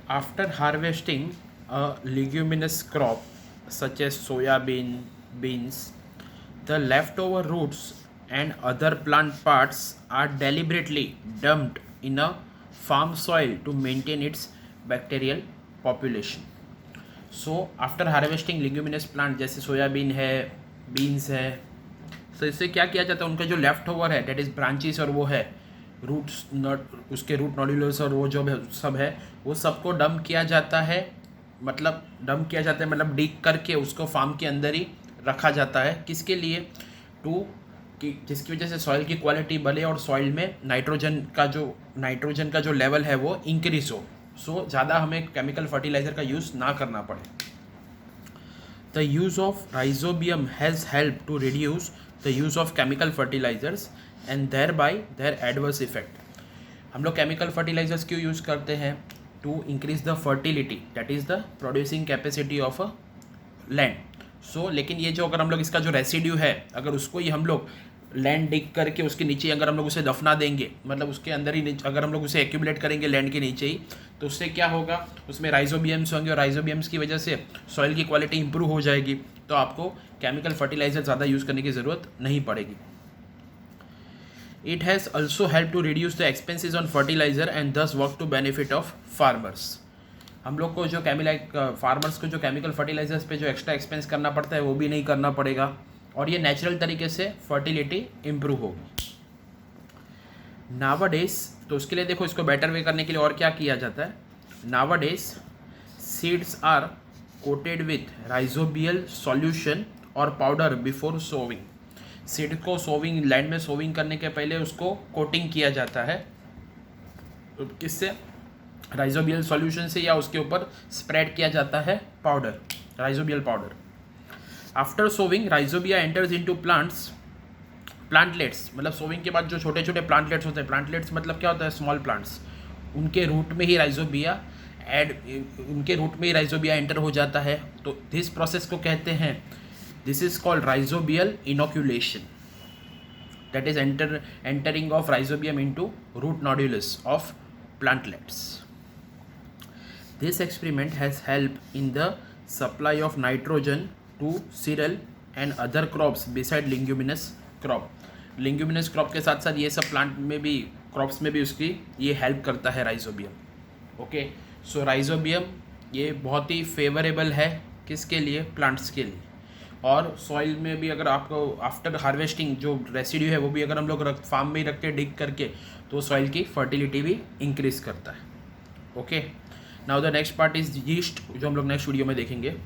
After harvesting a leguminous crop such as soya beans, the leftover roots and other plant parts are deliberately dumped in a farm soil to maintain its bacterial population. So after harvesting leguminous plant जैसे soybean है, beans है, तो इससे क्या किया जाता है, उनका जो लेफ्ट ओवर है डेट इज़ ब्रांचेस और वो है रूट्स नॉट उसके रूट नॉड्यूलर्स और वो जो है सब है वो सबको डंप किया जाता है, मतलब डिग करके उसको फार्म के अंदर ही रखा जाता है. किसके लिए? कि जिसकी वजह से सॉइल की क्वालिटी बढ़े और सॉइल में नाइट्रोजन का जो लेवल है वो इंक्रीज हो. सो ज़्यादा हमें केमिकल फर्टिलाइज़र का यूज़ ना करना पड़े. The use of rhizobium has help to reduce the use of chemical fertilizers and thereby their adverse effect. हम लोग केमिकल फर्टिलाइजर्स क्यों यूज़ करते हैं? To increase the fertility, that is the producing capacity of a land. So लेकिन ये जो अगर हम लोग इसका जो रेसिड्यू है अगर उसको ही हम लोग लैंड डिग करके उसके नीचे अगर हम लोग उसे दफना देंगे, मतलब उसके अंदर ही अगर हम लोग उसे एक्यूमुलेट करेंगे लैंड के नीचे ही, तो उससे क्या होगा, उसमें राइजोबियम्स होंगे और राइजोबियम्स की वजह से सॉइल की क्वालिटी इंप्रूव हो जाएगी. तो आपको केमिकल फर्टिलाइजर ज़्यादा यूज़ करने की ज़रूरत नहीं पड़ेगी. It has also helped to reduce the expenses on fertilizer and thus work to benefit of farmers. हम लोग को जो फार्मर्स को जो केमिकल फर्टिलाइजर्स पे जो एक्स्ट्रा एक्सपेंस करना पड़ता है वो भी नहीं करना पड़ेगा और ये नेचुरल तरीके से फर्टिलिटी इम्प्रूव होगी. नावाडेज, तो उसके लिए देखो इसको बेटर वे करने के लिए और क्या किया जाता है. Nowadays seeds are coated with rhizobial solution और पाउडर बिफोर सोविंग. सीड को लैंड में सोविंग करने के पहले उसको कोटिंग किया जाता है. किससे? राइजोबियल सॉल्यूशन से, या उसके ऊपर स्प्रेड किया जाता है powder, rhizobial powder. After sowing rhizobia enters into plantlets, मतलब सोविंग के बाद जो छोटे छोटे प्लांटलेट्स होते हैं, प्लांटलेट्स मतलब क्या होता है, स्मॉल प्लांट्स, उनके रूट में ही राइजोबिया एंटर हो जाता है. तो दिस प्रोसेस को कहते हैं, this is called rhizobial inoculation, that is entering of rhizobium into root nodulus of plantlets. This experiment has helped in the supply of nitrogen to cereal and other crops beside leguminous crop. Leguminous crop के साथ साथ ये सब plant में भी, crops में भी उसकी ये हेल्प करता है राइजोबियम. ओके, सो राइजोबियम ये बहुत ही फेवरेबल है किसके लिए? प्लांट्स के लिए. और सॉइल में भी अगर आपको आफ्टर हार्वेस्टिंग जो रेसिड्यू है वो भी अगर हम लोग फार्म में ही रखते हैं डिग करके, तो सॉइल की फर्टिलिटी भी इंक्रीज करता है. Okay, now the next part is yeast, जो हम लोग नेक्स्ट वीडियो में देखेंगे.